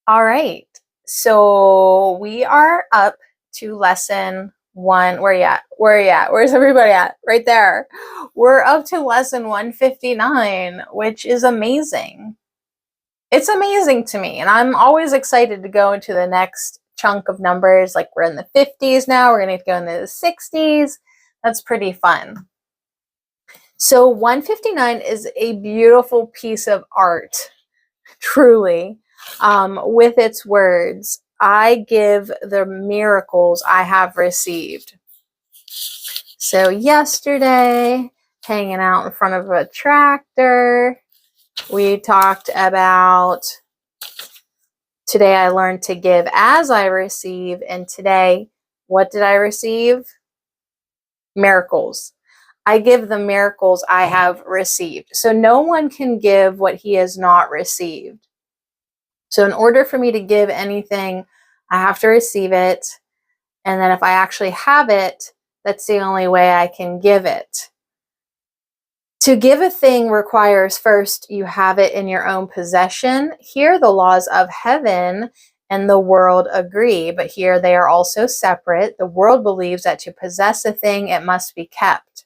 All right. So we are up to lesson one. Where you at? Where you at? Where's everybody at? Right there. We're up to lesson 159, which is amazing. It's amazing to me. And I'm always excited to go into the next chunk of numbers. Like we're in the 50s now. We're going to go into the 60s. That's pretty fun. So 159 is a beautiful piece of art, truly. With its words, I give the miracles I have received. So yesterday, hanging out in front of a tractor, we talked about today I learned to give as I receive, and today, what did I receive? Miracles. I give the miracles I have received. So no one can give what he has not received. So in order for me to give anything, I have to receive it. And then if I actually have it, that's the only way I can give it. To give a thing requires first you have it in your own possession. Here the laws of heaven and the world agree, but here they are also separate. The world believes that to possess a thing, it must be kept.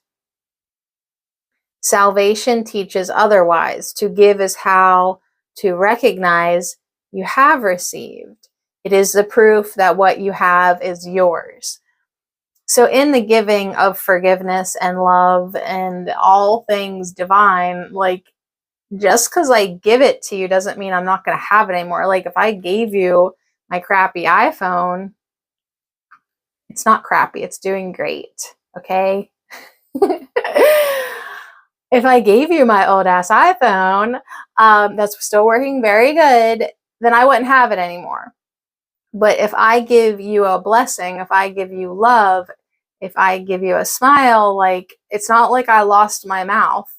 Salvation teaches otherwise. To give is how to recognize you have received. It is the proof that what you have is yours. So in the giving of forgiveness and love and all things divine, like just because I give it to you doesn't mean I'm not going to have it anymore. Like if I gave you my crappy iPhone, it's not crappy. It's doing great. Okay. If I gave you my old ass iPhone, that's still working very good, then I wouldn't have it anymore. But if I give you a blessing, if I give you love, if I give you a smile, like it's not like I lost my mouth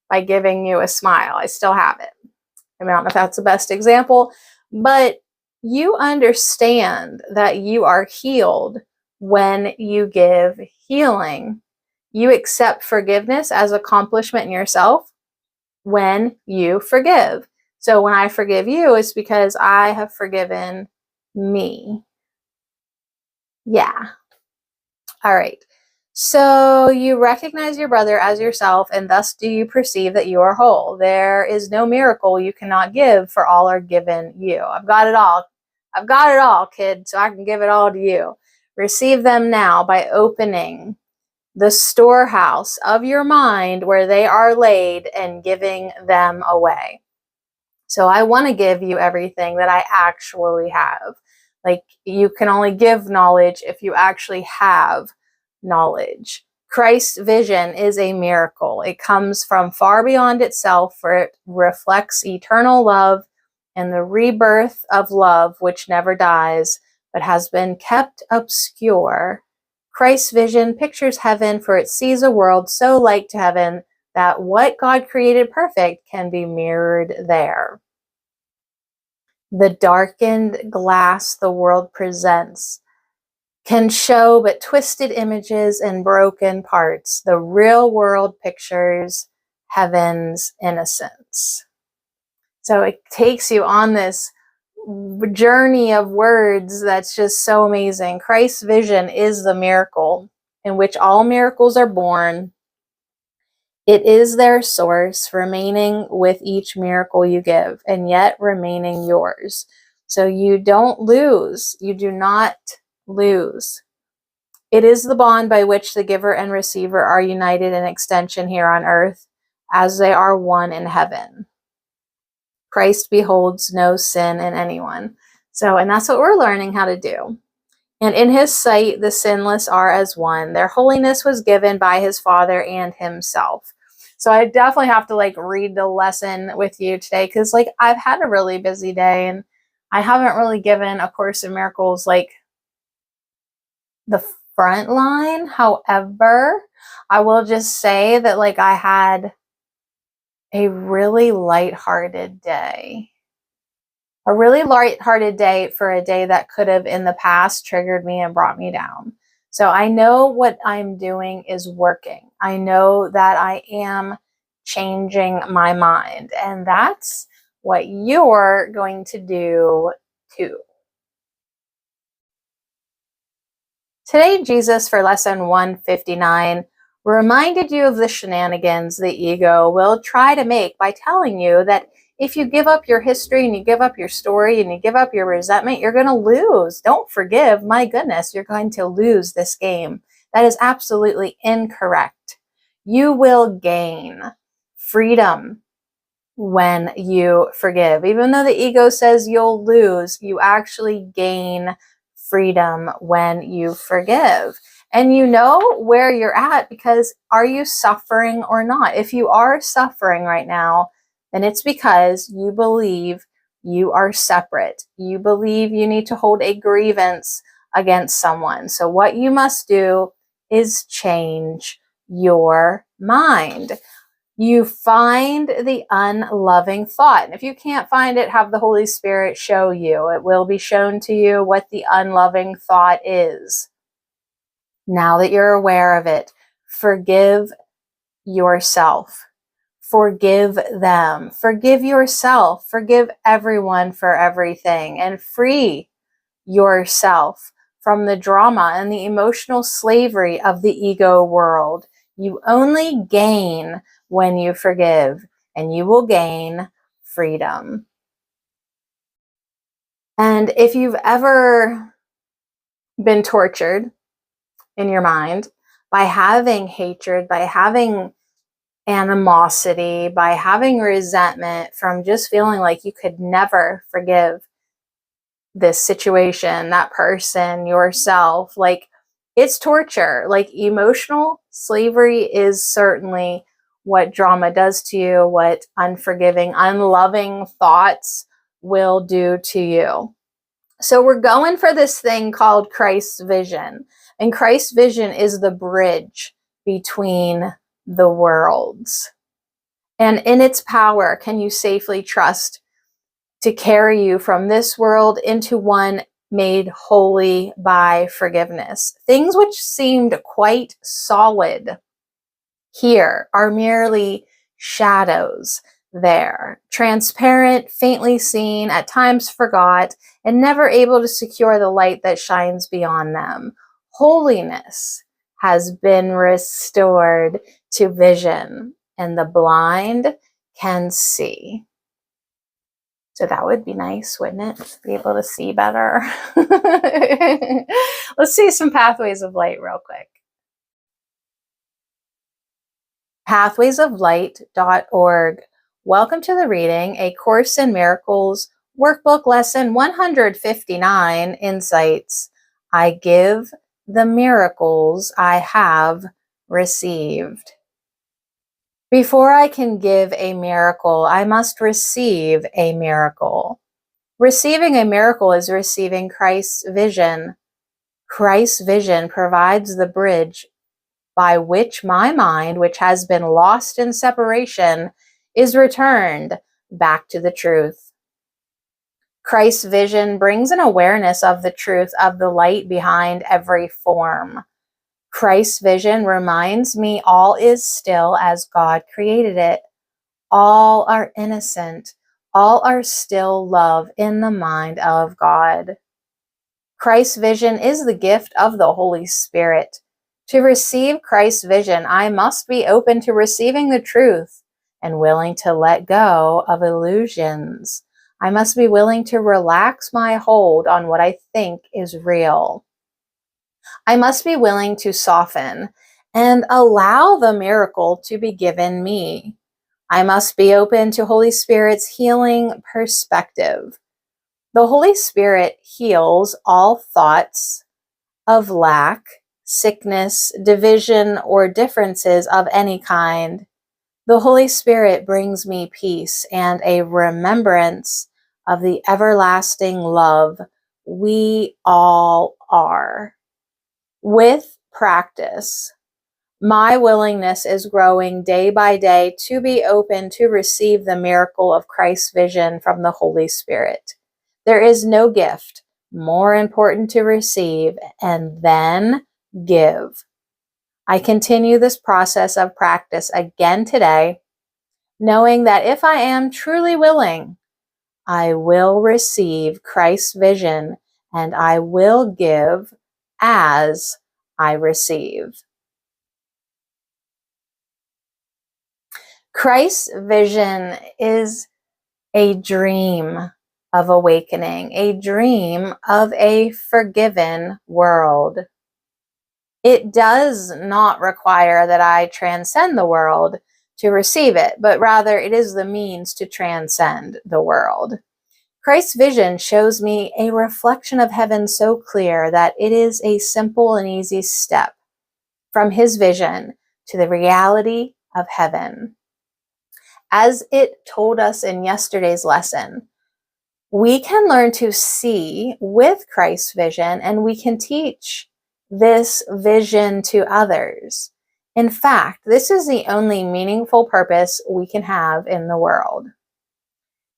by giving you a smile. I still have it. I don't know if that's the best example, but you understand that you are healed when you give healing. You accept forgiveness as accomplishment in yourself when you forgive. So when I forgive you, it's because I have forgiven me. Yeah. All right. So you recognize your brother as yourself, and thus do you perceive that you are whole. There is no miracle you cannot give, for all are given you. I've got it all. I've got it all, kid, so I can give it all to you. Receive them now by opening the storehouse of your mind where they are laid and giving them away. So I want to give you everything that I actually have. Like you can only give knowledge if you actually have knowledge. Christ's vision is a miracle. It comes from far beyond itself, for it reflects eternal love and the rebirth of love which never dies, but has been kept obscure. Christ's vision pictures heaven, for it sees a world so like to heaven that what God created perfect can be mirrored there. The darkened glass the world presents can show but twisted images and broken parts. The real world pictures heaven's innocence. So it takes you on this journey of words that's just so amazing. Christ's vision is the miracle in which all miracles are born. It is their source, remaining with each miracle you give, and yet remaining yours. So you don't lose. You do not lose. It is the bond by which the giver and receiver are united in extension here on earth, as they are one in heaven. Christ beholds no sin in anyone. So, and that's what we're learning how to do. And in his sight, the sinless are as one. Their holiness was given by his Father and himself. So I definitely have to read the lesson with you today, because I've had a really busy day and I haven't really given A Course in Miracles the front line. However, I will just say that I had a really lighthearted day. A really lighthearted day for a day that could have in the past triggered me and brought me down. So I know what I'm doing is working. I know that I am changing my mind, and that's what you're going to do 2. Today, Jesus, for lesson 159, reminded you of the shenanigans the ego will try to make by telling you that if you give up your history and you give up your story and you give up your resentment, you're going to lose. Don't forgive. My goodness, you're going to lose this game. That is absolutely incorrect. You will gain freedom when you forgive. Even though the ego says you'll lose, you actually gain freedom when you forgive. And you know where you're at because are you suffering or not? If you are suffering right now, then it's because you believe you are separate. You believe you need to hold a grievance against someone. So what you must do is change your mind. You find the unloving thought. And if you can't find it, have the Holy Spirit show you. It will be shown to you what the unloving thought is. Now that you're aware of it, forgive yourself. Forgive them. Forgive yourself. Forgive everyone for everything. And free yourself from the drama and the emotional slavery of the ego world. You only gain when you forgive, and you will gain freedom. And if you've ever been tortured in your mind by having hatred, by having animosity, by having resentment from just feeling like you could never forgive this situation, that person, yourself, like it's torture. Like emotional slavery is certainly what drama does to you, what unforgiving, unloving thoughts will do to you. So we're going for this thing called Christ's vision. And Christ's vision is the bridge between the worlds. And in its power, can you safely trust to carry you from this world into one made holy by forgiveness? Things which seemed quite solid here are merely shadows there, transparent, faintly seen, at times forgot, and never able to secure the light that shines beyond them. Holiness has been restored to vision, and the blind can see. So that would be nice, wouldn't it? Be able to see better. Let's see some pathways of light real quick. Pathwaysoflight.org. Welcome to the reading, A Course in Miracles, Workbook Lesson 159, Insights. I give the miracles I have received. Before I can give a miracle, I must receive a miracle. Receiving a miracle is receiving Christ's vision. Christ's vision provides the bridge by which my mind, which has been lost in separation, is returned back to the truth. Christ's vision brings an awareness of the truth of the light behind every form. Christ's vision reminds me all is still as God created it. All are innocent. All are still love in the mind of God. Christ's vision is the gift of the Holy Spirit. To receive Christ's vision, I must be open to receiving the truth and willing to let go of illusions. I must be willing to relax my hold on what I think is real. I must be willing to soften and allow the miracle to be given me. I must be open to Holy Spirit's healing perspective. The Holy Spirit heals all thoughts of lack, sickness, division, or differences of any kind. The Holy Spirit brings me peace and a remembrance of the everlasting love we all are. With practice, my willingness is growing day by day to be open to receive the miracle of Christ's vision from the Holy Spirit. There is no gift more important to receive and then give. I continue this process of practice again today, knowing that if I am truly willing, I will receive Christ's vision, and I will give as I receive. Christ's vision is a dream of awakening, a dream of a forgiven world. It does not require that I transcend the world to receive it, but rather it is the means to transcend the world. Christ's vision shows me a reflection of heaven so clear that it is a simple and easy step from his vision to the reality of heaven. As it told us in yesterday's lesson, we can learn to see with Christ's vision, and we can teach this vision to others. In fact, this is the only meaningful purpose we can have in the world.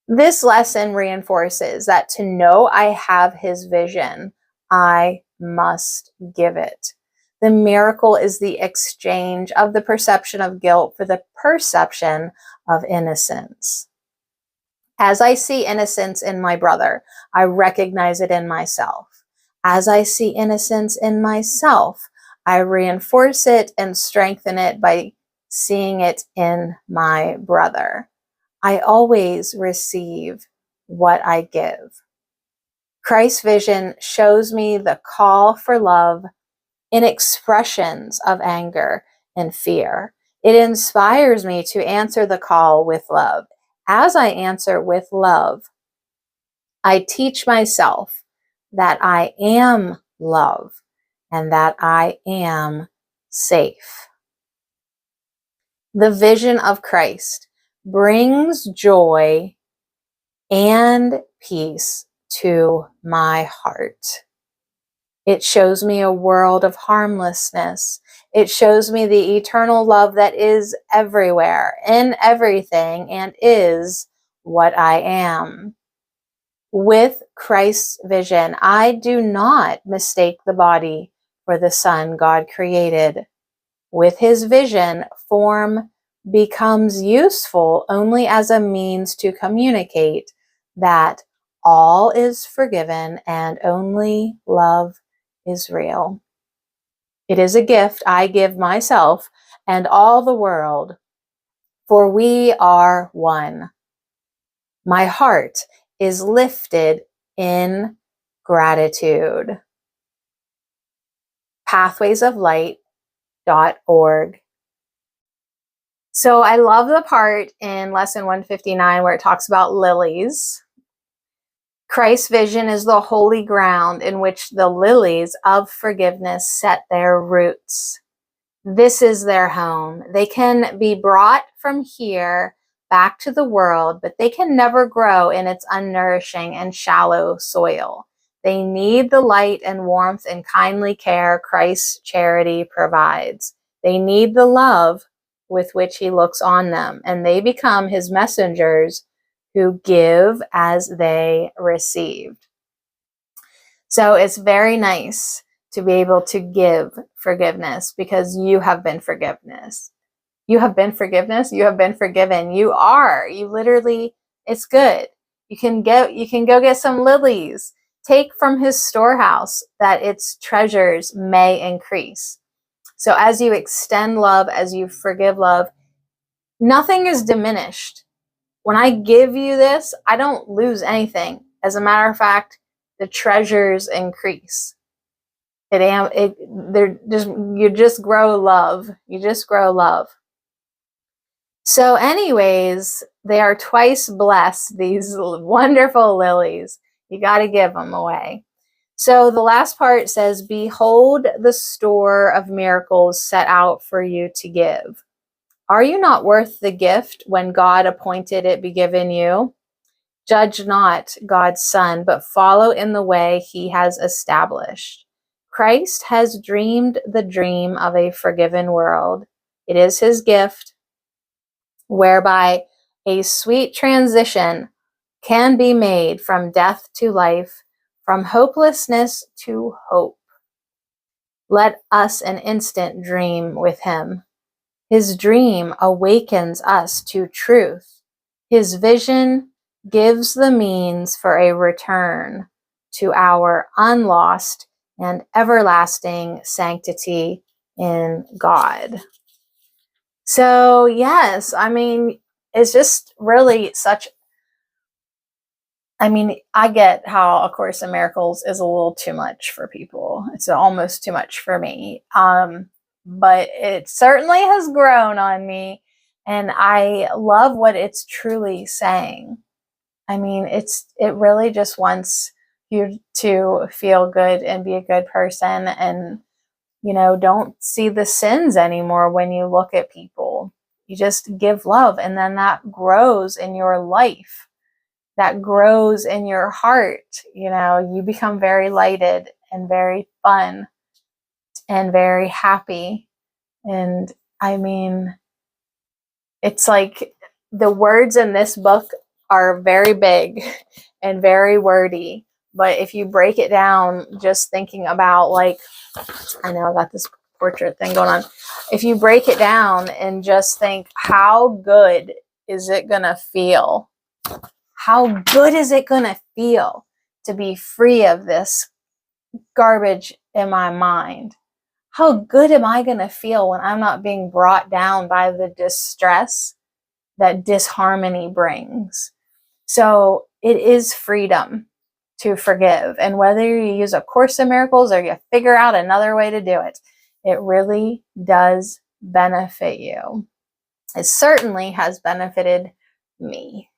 This lesson reinforces that to know I have his vision, I must give it. The miracle is the exchange of the perception of guilt for the perception of innocence. As I see innocence in my brother, I recognize it in myself. As I see innocence in myself, I reinforce it and strengthen it by seeing it in my brother. I always receive what I give. Christ's vision shows me the call for love in expressions of anger and fear. It inspires me to answer the call with love. As I answer with love, I teach myself that I am love and that I am safe. The vision of Christ brings joy and peace to my heart. It shows me a world of harmlessness. It shows me the eternal love that is everywhere, in everything, and is what I am. With Christ's vision, I do not mistake the body for the Son God created. With his vision, form becomes useful only as a means to communicate that all is forgiven and only love is real. It is a gift I give myself and all the world, for we are one. My heart is lifted in gratitude. Pathwaysoflight.org. So I love the part in lesson 159 where it talks about lilies. Christ's vision is the holy ground in which the lilies of forgiveness set their roots. This is their home. They can be brought from here back to the world, but they can never grow in its unnourishing and shallow soil. They need the light and warmth and kindly care Christ's charity provides. They need the love with which he looks on them, and they become his messengers who give as they received. So it's very nice to be able to give forgiveness because you have been forgiveness. You have been forgiveness. You have been forgiven. You are. You literally, it's good. You can go get some lilies. Take from his storehouse that its treasures may increase. So as you extend love, as you forgive love, nothing is diminished. When I give you this, I don't lose anything. As a matter of fact, the treasures increase. You just grow love. You just grow love. So anyways, they are twice blessed, these wonderful lilies. You got to give them away. So the last part says, behold the store of miracles set out for you to give. Are you not worth the gift when God appointed it be given you? Judge not God's Son, but follow in the way he has established. Christ has dreamed the dream of a forgiven world. It is his gift, whereby a sweet transition can be made from death to life, from hopelessness to hope. Let us an instant dream with him. His dream awakens us to truth. His vision gives the means for a return to our unlost and everlasting sanctity in God. So, yes, I mean, it's just really such, I mean, I get how A Course in Miracles is a little too much for people. It's almost too much for me. But it certainly has grown on me, and I love what it's truly saying. I mean, it really just wants you to feel good and be a good person, and don't see the sins anymore when you look at people. You just give love, and then that grows in your life. That grows in your heart. You become very lighted and very fun and very happy. And I mean, it's like the words in this book are very big and very wordy. But if you break it down, just thinking about, like, I know I got this portrait thing going on. If you break it down and just think, how good is it going to feel? How good is it going to feel to be free of this garbage in my mind? How good am I going to feel when I'm not being brought down by the distress that disharmony brings? So it is freedom to forgive. And whether you use A Course in Miracles or you figure out another way to do it, it really does benefit you. It certainly has benefited me.